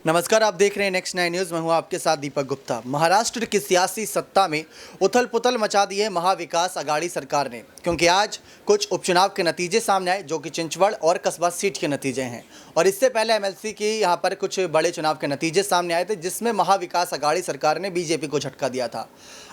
नमस्कार, आप देख रहे हैं नेक्स्ट 9 न्यूज़। मैं हूं आपके साथ दीपक गुप्ता। महाराष्ट्र की सियासी सत्ता में उथल पुथल मचा दी है महाविकास अघाड़ी सरकार ने, क्योंकि आज कुछ उपचुनाव के नतीजे सामने आए जो कि चिंचवड़ और कस्बा सीट के नतीजे हैं। और इससे पहले एमएलसी की यहां पर कुछ बड़े चुनाव के नतीजे सामने आए थे, जिसमें महाविकास अघाड़ी सरकार ने बीजेपी को झटका दिया था।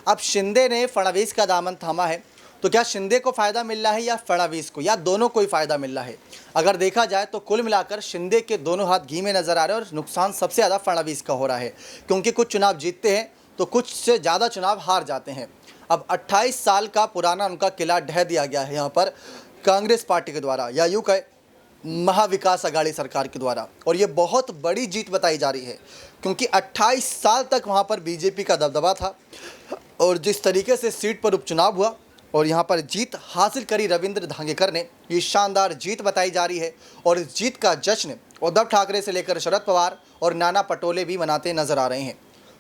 अब शिंदे ने फडणवीस का दामन थामा है, तो क्या शिंदे को फ़ायदा मिल रहा है या फडणवीस को, या दोनों को ही फ़ायदा मिल रहा है? अगर देखा जाए तो कुल मिलाकर शिंदे के दोनों हाथ घी में नज़र आ रहे हैं और नुकसान सबसे ज़्यादा फडणवीस का हो रहा है, क्योंकि कुछ चुनाव जीतते हैं तो कुछ से ज़्यादा चुनाव हार जाते हैं। अब 28 साल का पुराना उनका किला ढह दिया गया है यहाँ पर कांग्रेस पार्टी के द्वारा, या यूँ कहे महाविकास अघाड़ी सरकार के द्वारा। और ये बहुत बड़ी जीत बताई जा रही है, क्योंकि 28 साल तक वहाँ पर बीजेपी का दबदबा था और जिस तरीके से सीट पर उपचुनाव हुआ और यहाँ पर जीत हासिल करी रविंद्र धांगेकर ने, ये शानदार जीत बताई जा रही है। और इस जीत का जश्न उद्धव ठाकरे से लेकर शरद पवार और नाना पटोले भी मनाते नजर आ रहे हैं,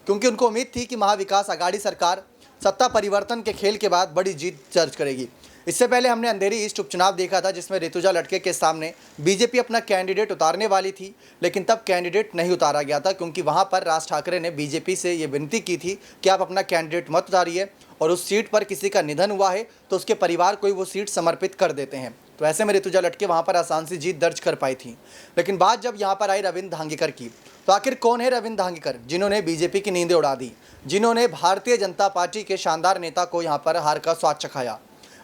क्योंकि उनको उम्मीद थी कि महाविकास अघाड़ी सरकार सत्ता परिवर्तन के खेल के बाद बड़ी जीत दर्ज करेगी। इससे पहले हमने अंधेरी ईस्ट उपचुनाव देखा था, जिसमें ऋतुजा लटके के सामने बीजेपी अपना कैंडिडेट उतारने वाली थी, लेकिन तब कैंडिडेट नहीं उतारा गया था, क्योंकि वहां पर राज ठाकरे ने बीजेपी से ये विनती की थी कि आप अपना कैंडिडेट मत उतारिए, और उस सीट पर किसी का निधन हुआ है तो उसके परिवार को ही वो सीट समर्पित कर देते हैं। तो ऐसे में ऋतुजा लटके वहाँ पर आसान सी जीत दर्ज कर पाई थी। लेकिन बात जब यहाँ पर आई रविंद्र धांगेकर की, तो आखिर कौन है रविंद्र धांगेकर, जिन्होंने बीजेपी की नींदें उड़ा दी, जिन्होंने भारतीय जनता पार्टी के शानदार नेता को यहाँ पर हार का स्वाद चखाया?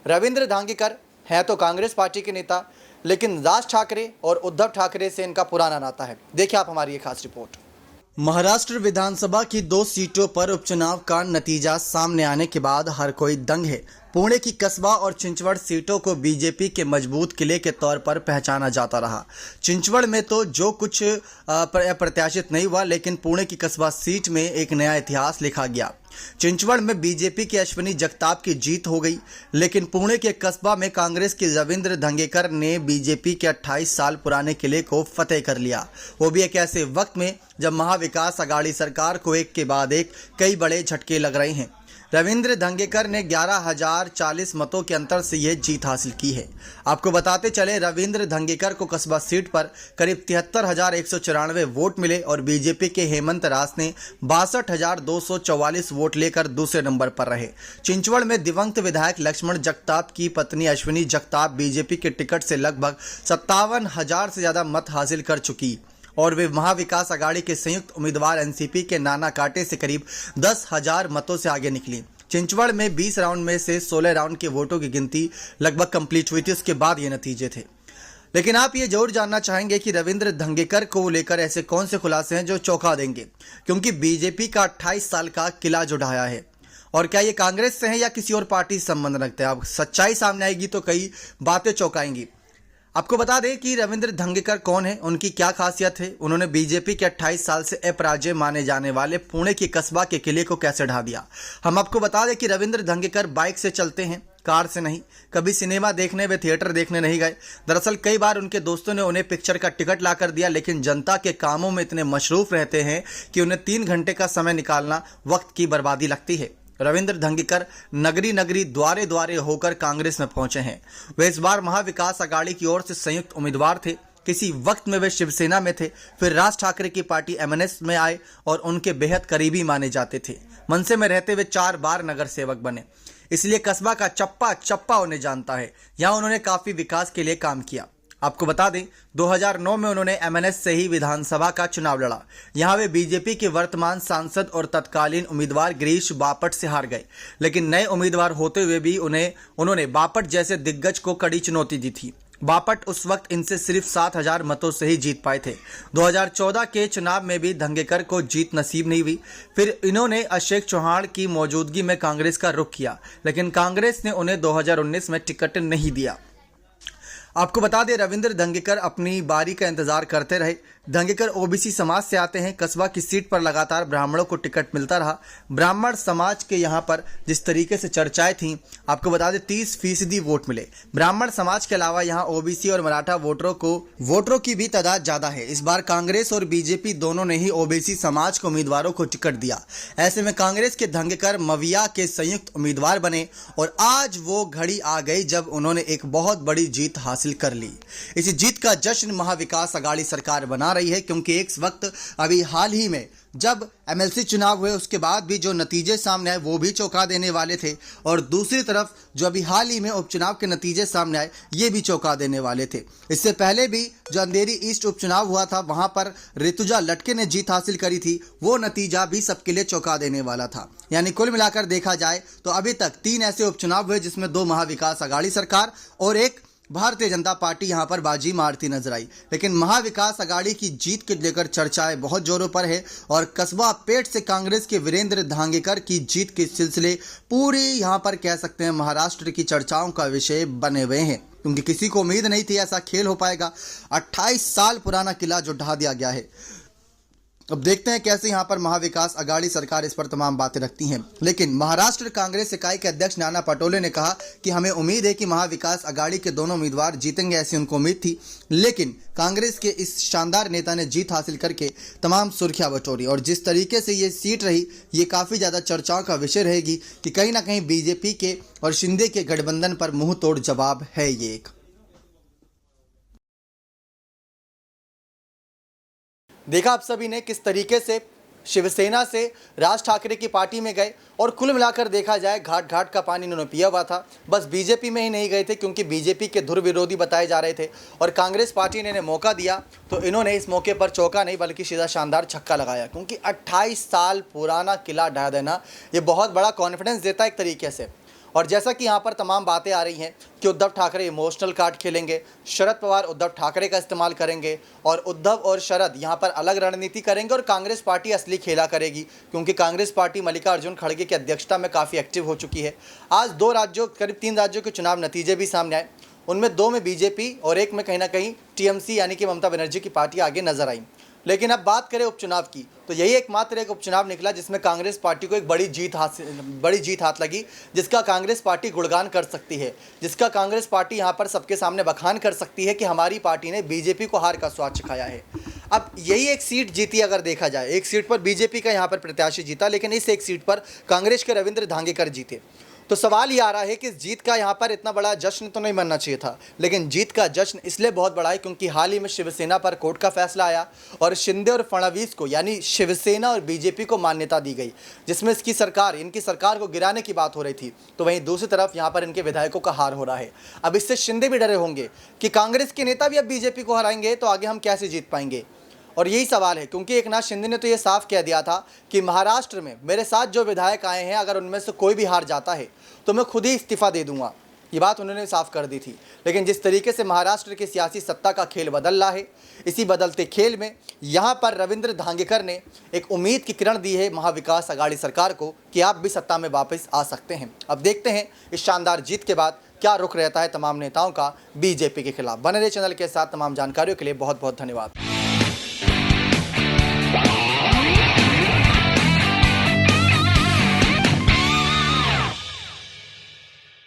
रविंद्र धांगेकर हैं तो कांग्रेस पार्टी के नेता, लेकिन राज ठाकरे और उद्धव ठाकरे से इनका पुराना नाता है। देखिए आप हमारी ये खास रिपोर्ट। महाराष्ट्र विधानसभा की 2 सीटों पर उपचुनाव का नतीजा सामने आने के बाद हर कोई दंग है। पुणे की कस्बा और चिंचवड़ सीटों को बीजेपी के मजबूत किले के तौर पर पहचाना जाता रहा। चिंचवड़ में तो जो कुछ अप्रत्याशित नहीं हुआ, लेकिन पुणे की कस्बा सीट में एक नया इतिहास लिखा गया। चिंचवड़ में बीजेपी के अश्विनी जगताप की जीत हो गई, लेकिन पुणे के कस्बा में कांग्रेस के रविंद्र धांगेकर ने बीजेपी के 28 साल पुराने किले को फतेह कर लिया, वो भी एक ऐसे वक्त में जब महाविकास अघाड़ी सरकार को एक के बाद एक कई बड़े झटके लग रहे हैं। रविंद्र धांगेकर ने 11,040 मतों के अंतर से यह जीत हासिल की है। आपको बताते चले, रविंद्र धांगेकर को कस्बा सीट पर करीब 73,194 वोट मिले और बीजेपी के हेमंत रास ने 62,244 वोट लेकर दूसरे नंबर पर रहे। चिंचवड़ में दिवंगत विधायक लक्ष्मण जगताप की पत्नी अश्विनी जगताप बीजेपी के टिकट से लगभग 57,000 से ज्यादा मत हासिल कर चुकी और वे महाविकास अघाड़ी के संयुक्त उम्मीदवार एनसीपी के नाना काटे से करीब 10,000 मतों से आगे निकली। चिंचवड़ में 20 राउंड में से 16 राउंड के वोटों की गिनती लगभग कंप्लीट हुई थी, उसके बाद ये नतीजे थे। लेकिन आप ये जरूर जानना चाहेंगे कि रविंद्र धांगेकर को लेकर ऐसे कौन से खुलासे हैं जो चौंका देंगे, क्योंकि बीजेपी का 28 साल का किला जो ढाया है, और क्या ये कांग्रेस से है या किसी और पार्टी से संबंध रखते हैं। अब सच्चाई सामने आएगी तो कई बातें चौंकाएंगी। आपको बता दें कि रविंद्र धांगेकर कौन है, उनकी क्या खासियत है, उन्होंने बीजेपी के 28 साल से अपराजय माने जाने वाले पुणे के कस्बा के किले को कैसे ढा दिया। हम आपको बता दें कि रविंद्र धांगेकर बाइक से चलते हैं, कार से नहीं। कभी सिनेमा देखने व थिएटर देखने नहीं गए। दरअसल कई बार उनके दोस्तों ने उन्हें पिक्चर का टिकट ला कर दिया, लेकिन जनता के कामों में इतने मशरूफ रहते हैं कि उन्हें 3 घंटे का समय निकालना वक्त की बर्बादी लगती है। रविंद्र धांगेकर नगरी नगरी द्वारे द्वारे होकर कांग्रेस में पहुंचे हैं। वे इस बार महाविकास अघाड़ी की ओर से संयुक्त उम्मीदवार थे। किसी वक्त में वे शिवसेना में थे, फिर राज ठाकरे की पार्टी एमएनएस में आए और उनके बेहद करीबी माने जाते थे। मनसे में रहते हुए 4 बार नगर सेवक बने, इसलिए कस्बा का चप्पा चप्पा उन्हें जानता है। यहाँ उन्होंने काफी विकास के लिए काम किया। आपको बता दें, 2009 में उन्होंने एमएनएस से ही विधानसभा का चुनाव लड़ा। यहां वे बीजेपी के वर्तमान सांसद और तत्कालीन उम्मीदवार गिरीश बापट से हार गए, लेकिन नए उम्मीदवार होते हुए भी उन्होंने बापट जैसे दिग्गज को कड़ी चुनौती दी थी। बापट उस वक्त इनसे सिर्फ 7,000 मतों से ही जीत पाए थे। 2014 के चुनाव में भी धांगेकर को जीत नसीब नहीं हुई। फिर इन्होंने अशोक चौहान की मौजूदगी में कांग्रेस का रुख किया, लेकिन कांग्रेस ने उन्हें 2019 में टिकट नहीं दिया। आपको बता दें, रविंद्र धांगेकर अपनी बारी का इंतजार करते रहे। धांगेकर ओबीसी समाज से आते हैं। कस्बा की सीट पर लगातार ब्राह्मणों को टिकट मिलता रहा। ब्राह्मण समाज के यहाँ पर जिस तरीके से चर्चाएं थीं, आपको बता दें 30% वोट मिले। ब्राह्मण समाज के अलावा यहाँ ओबीसी और मराठा वोटरों की भी तादाद ज्यादा है। इस बार कांग्रेस और बीजेपी दोनों ने ही ओबीसी समाज के उम्मीदवारों को टिकट दिया। ऐसे में कांग्रेस के धांगेकर मविया के संयुक्त उम्मीदवार बने और आज वो घड़ी आ गई जब उन्होंने एक बहुत बड़ी जीत हासिल कर ली। इस जीत का जश्न महाविकास अघाड़ी सरकार बना बना रही है, क्योंकि एक वक्त अभी हाल ही में जब एमएलसी चुनाव हुए उसके बाद भी जो नतीजे सामने आए वो भी चौंका देने वाले थे, और दूसरी तरफ जो अभी हाल ही में उपचुनाव के नतीजे सामने आए ये भी चौंका देने वाले थे। इससे पहले भी जो अंधेरी ईस्ट उपचुनाव हुआ था वहां पर ऋतुजा लटके ने जीत हासिल करी थी, वो नतीजा भी सबके लिए चौंका देने वाला था। यानी कुल मिलाकर देखा जाए तो अभी तक 3 ऐसे उपचुनाव हुए जिसमें 2 महाविकास आघाड़ी सरकार और एक भारतीय जनता पार्टी यहां पर बाजी मारती नजर आई। लेकिन महाविकास आघाड़ी की जीत के लेकर चर्चाएं बहुत जोरों पर है, और कस्बा पेठ से कांग्रेस के वीरेंद्र धांगेकर की जीत के सिलसिले पूरी यहां पर कह सकते हैं महाराष्ट्र की चर्चाओं का विषय बने हुए हैं, क्योंकि किसी को उम्मीद नहीं थी ऐसा खेल हो पाएगा। 28 साल पुराना किला जो ढा दिया गया है। अब देखते हैं कैसे यहां पर महाविकास आघाड़ी सरकार इस पर तमाम बातें रखती हैं। लेकिन महाराष्ट्र कांग्रेस इकाई के अध्यक्ष नाना पटोले ने कहा कि हमें उम्मीद है कि महाविकास आघाड़ी के दोनों उम्मीदवार जीतेंगे, ऐसी उनको उम्मीद थी। लेकिन कांग्रेस के इस शानदार नेता ने जीत हासिल करके तमाम सुर्खियां बटोरी, और जिस तरीके से ये सीट रही ये काफी ज्यादा चर्चाओं का विषय रहेगी कि कहीं ना कहीं बीजेपी के और शिंदे के गठबंधन पर मुंह तोड़ जवाब है ये एक। देखा आप सभी ने किस तरीके से शिवसेना से राज ठाकरे की पार्टी में गए, और कुल मिलाकर देखा जाए घाट घाट का पानी इन्होंने पिया हुआ था। बस बीजेपी में ही नहीं गए थे क्योंकि बीजेपी के धुर विरोधी बताए जा रहे थे, और कांग्रेस पार्टी ने इन्हें मौका दिया तो इन्होंने इस मौके पर चौका नहीं बल्कि सीधा शानदार छक्का लगाया, क्योंकि 28 साल पुराना किला ढा देना ये बहुत बड़ा कॉन्फिडेंस देता है एक तरीके से। और जैसा कि यहाँ पर तमाम बातें आ रही हैं कि उद्धव ठाकरे इमोशनल कार्ड खेलेंगे, शरद पवार उद्धव ठाकरे का इस्तेमाल करेंगे, और उद्धव और शरद यहाँ पर अलग रणनीति करेंगे, और कांग्रेस पार्टी असली खेला करेगी, क्योंकि कांग्रेस पार्टी मल्लिकार्जुन खड़गे की अध्यक्षता में काफ़ी एक्टिव हो चुकी है। आज 2 राज्यों करीब 3 राज्यों के चुनाव नतीजे भी सामने आए, उनमें 2 में बीजेपी और एक में कहीं ना कहीं टीएमसी यानी कि ममता बनर्जी की पार्टी आगे नजर आई। लेकिन अब बात करें उपचुनाव की, तो यही एकमात्र एक उपचुनाव निकला जिसमें कांग्रेस पार्टी को एक बड़ी जीत हाथ लगी, जिसका कांग्रेस पार्टी गुणगान कर सकती है, जिसका कांग्रेस पार्टी यहां पर सबके सामने बखान कर सकती है कि हमारी पार्टी ने बीजेपी को हार का स्वाद चखाया है। अब यही एक सीट जीती, अगर देखा जाए एक सीट पर बीजेपी का यहां पर प्रत्याशी जीता, लेकिन इस एक सीट पर कांग्रेस के रविंद्र धांगेकर जीते। तो सवाल ये आ रहा है कि इस जीत का यहाँ पर इतना बड़ा जश्न तो नहीं मनना चाहिए था, लेकिन जीत का जश्न इसलिए बहुत बड़ा है क्योंकि हाल ही में शिवसेना पर कोर्ट का फैसला आया और शिंदे और फडणवीस को यानी शिवसेना और बीजेपी को मान्यता दी गई, जिसमें इनकी सरकार को गिराने की बात हो रही थी। तो वहीं दूसरी तरफ यहाँ पर इनके विधायकों का हार हो रहा है। अब इससे शिंदे भी डरे होंगे कि कांग्रेस के नेता भी अब बीजेपी को हराएंगे तो आगे हम कैसे जीत पाएंगे। और यही सवाल है, क्योंकि एकनाथ शिंदे ने तो ये साफ कह दिया था कि महाराष्ट्र में मेरे साथ जो विधायक आए हैं अगर उनमें से कोई भी हार जाता है तो मैं खुद ही इस्तीफा दे दूंगा, ये बात उन्होंने साफ कर दी थी। लेकिन जिस तरीके से महाराष्ट्र की सियासी सत्ता का खेल बदल रहा है, इसी बदलते खेल में यहाँ पर रविंद्र धांगेकर ने एक उम्मीद की किरण दी है महाविकास आघाड़ी सरकार को कि आप भी सत्ता में वापस आ सकते हैं। अब देखते हैं इस शानदार जीत के बाद क्या रुख रहता है तमाम नेताओं का बीजेपी के खिलाफ। बने रहे चैनल के साथ। तमाम जानकारियों के लिए बहुत बहुत धन्यवाद।